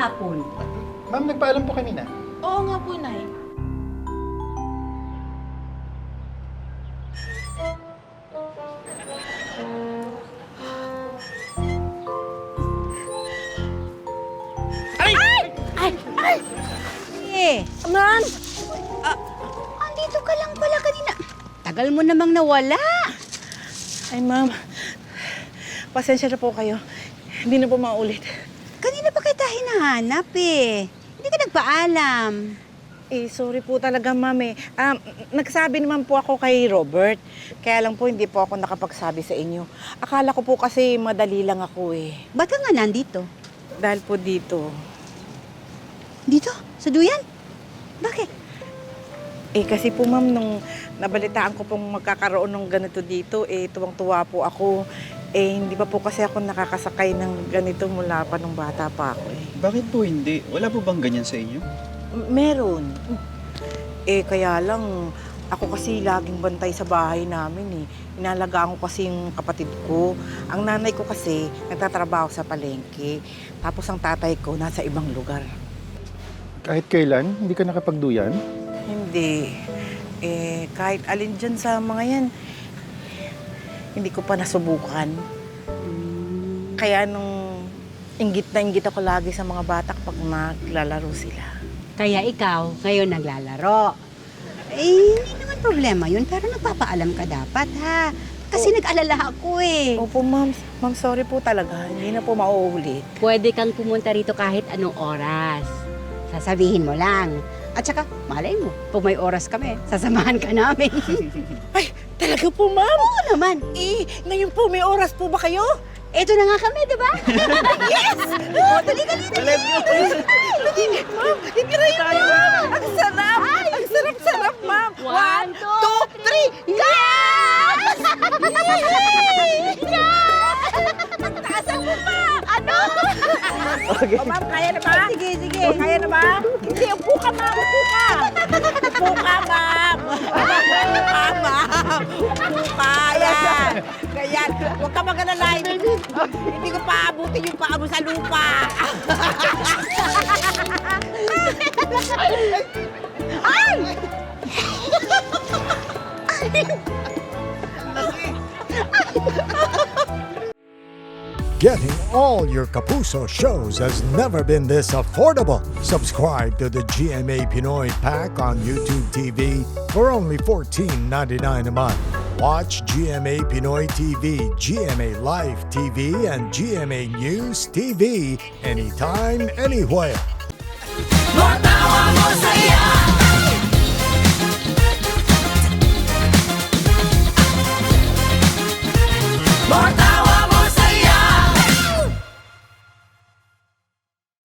hapon. Ma'am, nagpaalam po kanina. Oo nga po, Nay. Ma'am! Andito ka lang pala kanina. Tagal mo namang nawala. Ay, ma'am. Pasensya na po kayo. Hindi na po maulit. Kanina pa kita hinahanap eh. Hindi ka nagpaalam. Eh, sorry po talaga, ma'am eh. Nagsabi naman po ako kay Robert. Kaya lang po, hindi po ako nakapagsabi sa inyo. Akala ko po kasi madali lang ako eh. Ba't ka nga nandito? Dahil po dito. Dito? Sa duyan? Bakit? Eh, kasi po, ma'am, nung nabalitaan ko pong magkakaroon ng ganito dito, eh, tuwang-tuwa po ako. Eh, hindi pa po kasi ako nakakasakay ng ganito mula pa nung bata pa ako eh. Bakit po hindi? Wala po bang ganyan sa inyo? Meron. Eh, kaya lang, ako kasi laging bantay sa bahay namin eh. Inalagaan ko kasi yung kapatid ko. Ang nanay ko kasi nagtatrabaho sa palengke. Tapos ang tatay ko nasa ibang lugar. Kahit kailan, hindi ka nakapagduyan? Hindi. Eh, kahit alin dyan sa mga yan, hindi ko pa nasubukan. Kaya nung inggit na inggit ako lagi sa mga bata kapag naglalaro sila. Kaya ikaw, ngayon naglalaro. Eh, hindi naman problema yun, pero nagpapaalam ka dapat, ha? Kasi nag-alala ako eh. Opo, ma'am. Ma'am, sorry po talaga. Hindi na po mauulit. Pwede kang pumunta rito kahit anong oras. Sasabihin mo lang. At saka, malay mo, kung may oras kami, sasamahan ka namin. Ay, talaga po, ma'am? Oo naman. Eh, ngayon po, may oras po ba kayo? Ito na nga kami, di ba? Yes! Oh, dali. Ma'am, hindi na yun, ma'am! Ang sarap! Ang sarap-sarap, ma'am! 1, 2, 3, yes! Taasan mo pa! Ano? Okay. O, ma'am, kaya na ba? Sige. O, kaya na ba? Hindi, upo ka, ma'am! Upo ka! Upo ka, ma'am! Upo ka, ma'am! Upo ka! Yan! Ganyan! Huwag ka mag-alala. Hindi ko paabutin yung paa mo sa lupa! Getting all your Kapuso shows has never been this affordable. Subscribe to the GMA Pinoy Pack on YouTube TV for only $14.99 a month. Watch GMA Pinoy TV, GMA Live TV, and GMA News TV anytime, anywhere. Matawa mo saya. Matawa